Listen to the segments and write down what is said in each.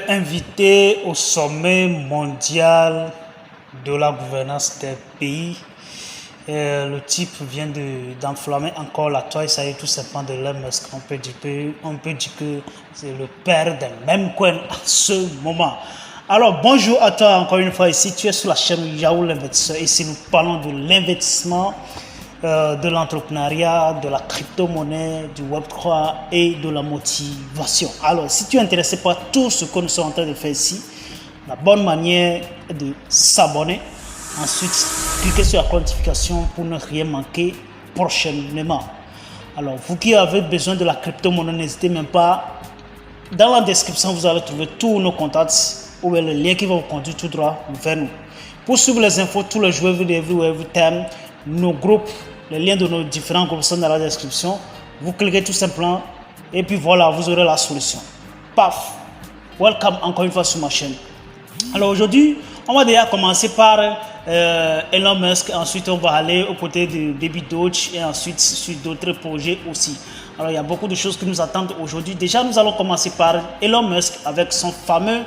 Invité au sommet mondial de la gouvernance des pays. Le type vient d'enflammer encore la toile, ça y est tout simplement de Elon Musk. On peut dire que c'est le père d'un même coin à ce moment. Alors bonjour à toi encore une fois ici, tu es sur la chaîne Yahoo l'investisseur. Ici nous parlons de l'investissement, de l'entrepreneuriat, de la crypto-monnaie, du Web3 et de la motivation. Alors si tu es intéressé par tout ce que nous sommes en train de faire ici, la bonne manière est de s'abonner. Ensuite, cliquez sur la notification pour ne rien manquer prochainement. Alors, vous qui avez besoin de la crypto-monnaie, n'hésitez même pas. Dans la description, vous allez trouver tous nos contacts ou le lien qui va vous conduire tout droit vers nous. Pour suivre les infos, tous les jours, every time, nos groupes, les liens de nos différents groupes sont dans la description. Vous cliquez tout simplement et puis voilà, vous aurez la solution. Paf! Welcome encore une fois sur ma chaîne. Alors aujourd'hui, on va déjà commencer par Elon Musk, ensuite on va aller aux côtés de Baby Doge et ensuite sur d'autres projets aussi. Alors il y a beaucoup de choses qui nous attendent aujourd'hui. Déjà nous allons commencer par Elon Musk avec son fameux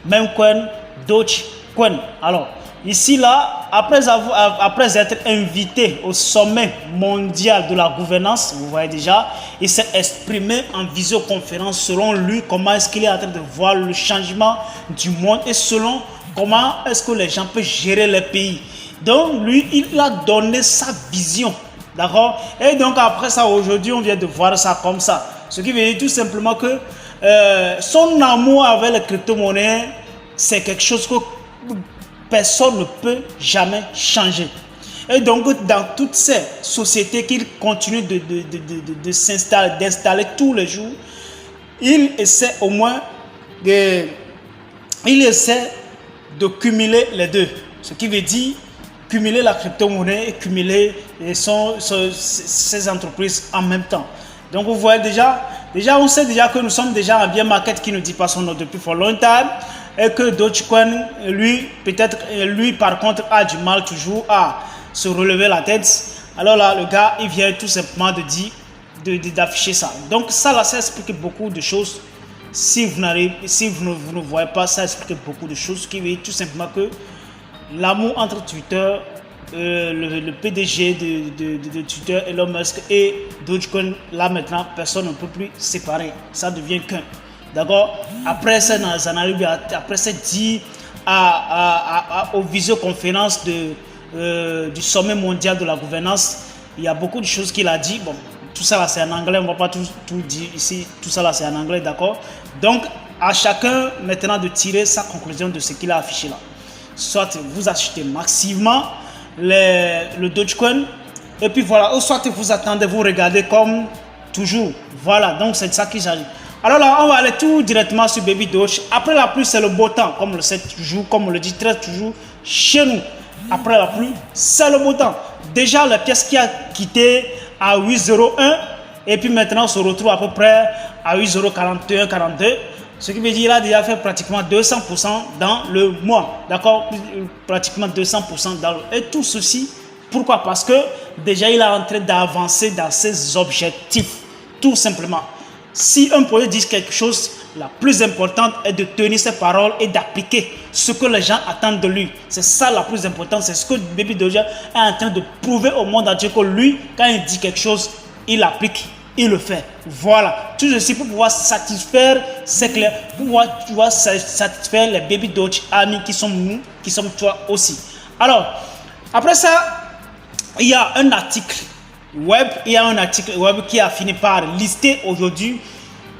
meme coin Dogecoin. Alors ici là, après être invité au sommet mondial de la gouvernance, vous voyez déjà, il s'est exprimé en visioconférence selon lui comment est-ce qu'il est en train de voir le changement du monde et selon comment est-ce que les gens peuvent gérer les pays. Donc lui, il a donné sa vision, d'accord? Et donc après ça, aujourd'hui, on vient de voir ça comme ça. Ce qui veut dire tout simplement que son amour avec les crypto-monnaies, c'est quelque chose que personne ne peut jamais changer. Et donc, dans toutes ces sociétés qu'il continue de s'installer, d'installer tous les jours, il essaie au moins de cumuler les deux. Ce qui veut dire cumuler la crypto-monnaie et cumuler ces entreprises en même temps. Donc, vous voyez déjà, on sait déjà que nous sommes déjà en bien market qui ne dit pas son nom depuis for long time. Et que Dogecoin, lui, par contre, a du mal toujours à se relever la tête. Alors là, le gars, il vient tout simplement d'afficher ça. Donc ça, là, ça explique beaucoup de choses. Si vous ne voyez pas, ça explique beaucoup de choses. Ce qui veut dire tout simplement que l'amour entre Twitter, le PDG de Twitter, Elon Musk, et Dogecoin, là maintenant, personne ne peut plus séparer. Ça devient qu'un. D'accord. Après ça, après ça dit aux visioconférences du sommet mondial de la gouvernance, il y a beaucoup de choses qu'il a dit. Bon, tout ça là c'est en anglais, on ne va pas tout dire ici. Tout ça là c'est en anglais, d'accord. Donc à chacun maintenant de tirer sa conclusion de ce qu'il a affiché là. Soit vous achetez massivement le Dogecoin et puis voilà, ou soit vous attendez, vous regardez comme toujours. Voilà, donc c'est ça qui s'agit. Alors là, on va aller tout directement sur Baby Doge. Après la pluie, c'est le beau temps, comme on le sait toujours, comme on le dit très toujours chez nous. Après la pluie, c'est le beau temps. Déjà, la pièce qui a quitté à 8,01 et puis maintenant on se retrouve à peu près à 8,41, 42. Ce qui veut dire qu'il a déjà fait pratiquement 200% dans le mois. D'accord? Pratiquement 200% dans le... Et tout ceci, pourquoi? Parce que déjà, il est en train d'avancer dans ses objectifs. Tout simplement. Si un projet dit quelque chose, la plus importante est de tenir ses paroles et d'appliquer ce que les gens attendent de lui. C'est ça la plus importante. C'est ce que Baby Doge est en train de prouver au monde entier que lui, quand il dit quelque chose, il applique, il le fait. Voilà. Tout ceci pour pouvoir satisfaire, c'est clair, pour pouvoir satisfaire les Baby Doge amis qui sont nous, qui sommes toi aussi. Alors, après ça, il y a un article web qui a fini par lister aujourd'hui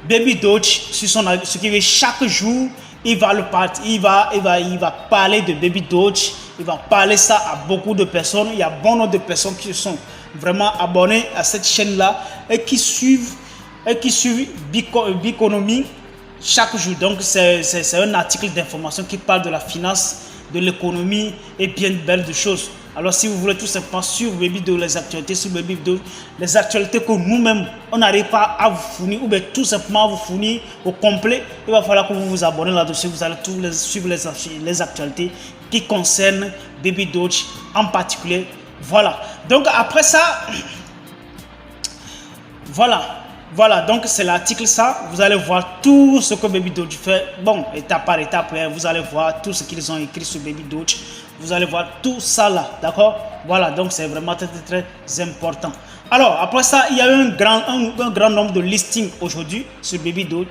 Baby Doge sur ce qui veut chaque jour il va parler de Baby Doge, il va parler ça à beaucoup de personnes. Il y a bon nombre de personnes qui sont vraiment abonnées à cette chaîne là et qui suivent Biconomy chaque jour. Donc c'est un article d'information qui parle de la finance, de l'économie et bien belles de choses. Alors si vous voulez tout simplement suivre Baby Doge, les actualités sur Baby Doge, les actualités que nous-mêmes on n'arrive pas à vous fournir ou bien tout simplement à vous fournir au complet, il va falloir que vous vous abonnez là-dessus. Vous allez suivre les actualités qui concernent Baby Doge en particulier. Voilà. Donc après ça, voilà. Voilà, donc c'est l'article ça. Vous allez voir tout ce que Baby Doge fait. Bon, étape par étape, vous allez voir tout ce qu'ils ont écrit sur Baby Doge. Vous allez voir tout ça là, d'accord? Voilà, donc c'est vraiment très, très, très important. Alors, après ça, il y a eu un grand nombre de listings aujourd'hui sur Baby Doge.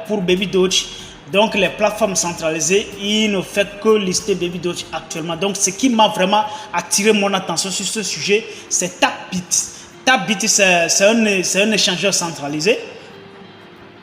Pour Baby Doge, donc les plateformes centralisées, il ne fait que lister Baby Doge actuellement. Donc, ce qui m'a vraiment attiré mon attention sur ce sujet, c'est Tapbit. Tapbit, c'est un échangeur centralisé.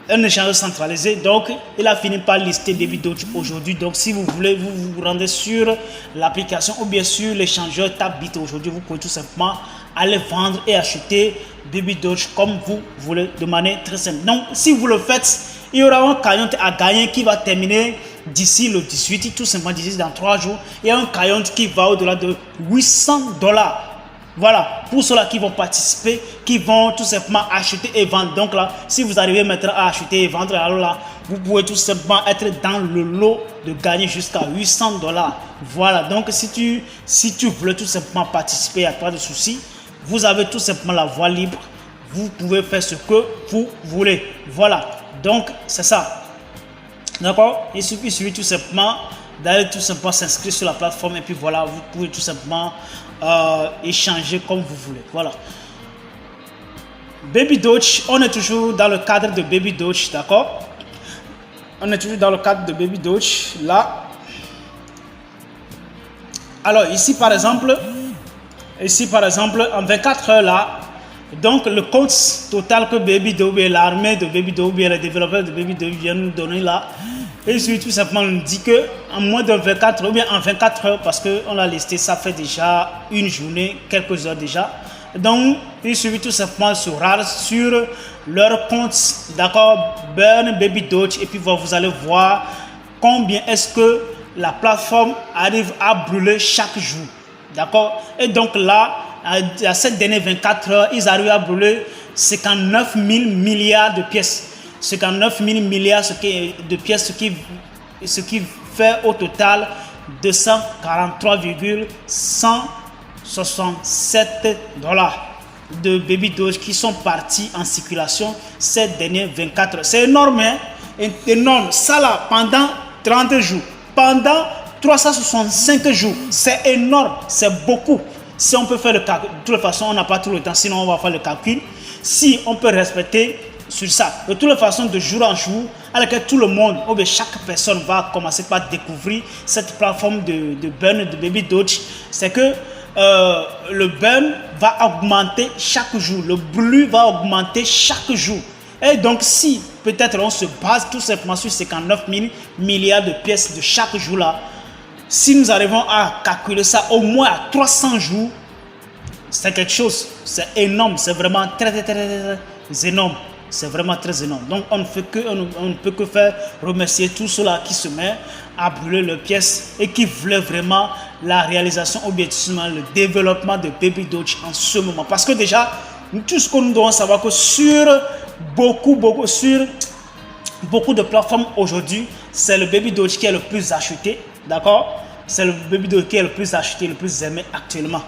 Un échangeur centralisé. Donc, il a fini par lister Baby Doge aujourd'hui. Donc, si vous voulez, vous vous rendez sur l'application ou bien sur l'échangeur Tapbit aujourd'hui, vous pouvez tout simplement aller vendre et acheter Baby Doge comme vous voulez de manière très simple. Donc, si vous le faites, il y aura un caillon à gagner qui va terminer d'ici le 18, tout simplement d'ici dans 3 jours. Il y a un caillon qui va au-delà de $800. Voilà, pour ceux-là qui vont participer, qui vont tout simplement acheter et vendre. Donc là, si vous arrivez maintenant à acheter et vendre, alors là, vous pouvez tout simplement être dans le lot de gagner jusqu'à $800. Voilà, donc si tu veux tout simplement participer, il n'y a pas de souci. Vous avez tout simplement la voie libre. Vous pouvez faire ce que vous voulez. Voilà, donc c'est ça. D'accord? Il suffit tout simplement d'aller tout simplement s'inscrire sur la plateforme et puis voilà, vous pouvez tout simplement échanger comme vous voulez. Voilà. Baby Doge, on est toujours dans le cadre de Baby Doge, d'accord? On est toujours dans le cadre de Baby Doge. Là. Alors ici par exemple, en 24 heures là, donc le compte total que Baby Doge, l'armée de Baby Doge, les développeurs de Baby Doge viennent nous donner là, et puis tout simplement on dit que en moins de 24 heures, ou bien en 24 heures, parce qu'on l'a listé, ça fait déjà une journée, quelques heures déjà. Donc il suffit tout simplement sur leur compte, d'accord, Burn Baby Doge, et puis vous allez voir combien est-ce que la plateforme arrive à brûler chaque jour, d'accord. Et donc là, à cette dernière 24 heures, ils arrivent à brûler 59 000 milliards de pièces. 59 000 milliards de pièces, ce qui fait au total 243,167 $ de Baby Doge qui sont partis en circulation ces dernières 24 heures. C'est énorme, hein? Énorme. Ça là, pendant 30 jours, pendant 365 jours, c'est énorme, c'est beaucoup. Si on peut faire le calcul, de toute façon, on n'a pas tout le temps, sinon on va faire le calcul. Si on peut respecter sur ça, de toute façon, de jour en jour, avec tout le monde, ou bien chaque personne va commencer par découvrir cette plateforme de burn de Baby Doge, c'est que le burn va augmenter chaque jour, le brûle va augmenter chaque jour. Et donc, si peut-être on se base tout simplement sur 59 000 milliards de pièces de chaque jour là, si nous arrivons à calculer ça au moins à 300 jours, c'est quelque chose, c'est énorme, c'est vraiment très, très, très, très, très énorme. C'est vraiment très énorme. Donc, on ne peut que faire remercier tous ceux-là qui se mettent à brûler leurs pièces et qui voulaient vraiment la réalisation ou bien le développement de Baby Doge en ce moment. Parce que déjà, tout ce que nous devons savoir que sur beaucoup de plateformes aujourd'hui, c'est le Baby Doge qui est le plus acheté. D'accord? C'est le Baby Doge qui est le plus acheté, le plus aimé actuellement.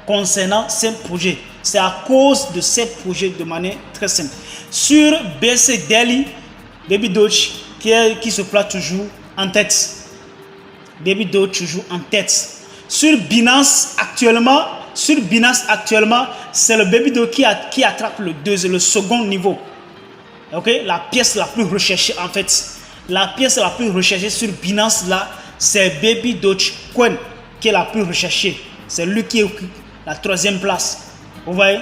Concernant ces projets, c'est à cause de ces projets de manière très simple. Sur BSC Daily, Baby Doge qui se place toujours en tête. Baby Doge toujours en tête. Sur Binance actuellement, c'est le Baby Doge qui attrape le second niveau. Ok, la pièce la plus recherchée en fait. La pièce la plus recherchée sur Binance là, c'est Baby Doge Coin qui est la plus recherchée. C'est lui qui occupe la 3e place. Vous voyez?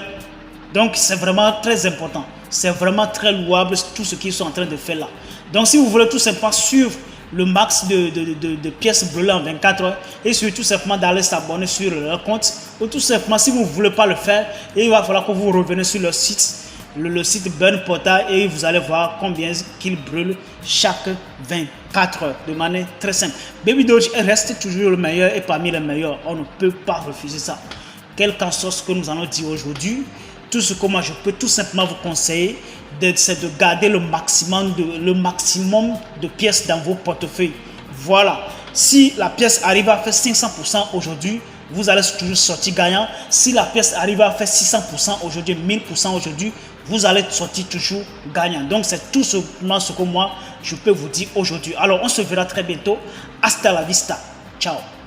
Donc c'est vraiment très important. C'est vraiment très louable tout ce qu'ils sont en train de faire là. Donc si vous voulez tout simplement suivre le max de pièces brûlées en 24 heures, et surtout tout simplement d'aller s'abonner sur leur compte, ou tout simplement si vous ne voulez pas le faire, il va falloir que vous reveniez sur leur site, le site Burn Portal, et vous allez voir combien qu'ils brûlent chaque 24 heures de manière très simple. Baby Doge reste toujours le meilleur et parmi les meilleurs. On ne peut pas refuser ça. Quel qu'en soit ce que nous allons dire aujourd'hui, tout ce que moi je peux tout simplement vous conseiller, c'est de garder le maximum de pièces dans vos portefeuilles. Voilà. Si la pièce arrive à faire 500% aujourd'hui, vous allez toujours sortir gagnant. Si la pièce arrive à faire 600% aujourd'hui, 1000% aujourd'hui, vous allez sortir toujours gagnant. Donc c'est tout simplement ce que moi je peux vous dire aujourd'hui. Alors on se verra très bientôt. Hasta la vista. Ciao.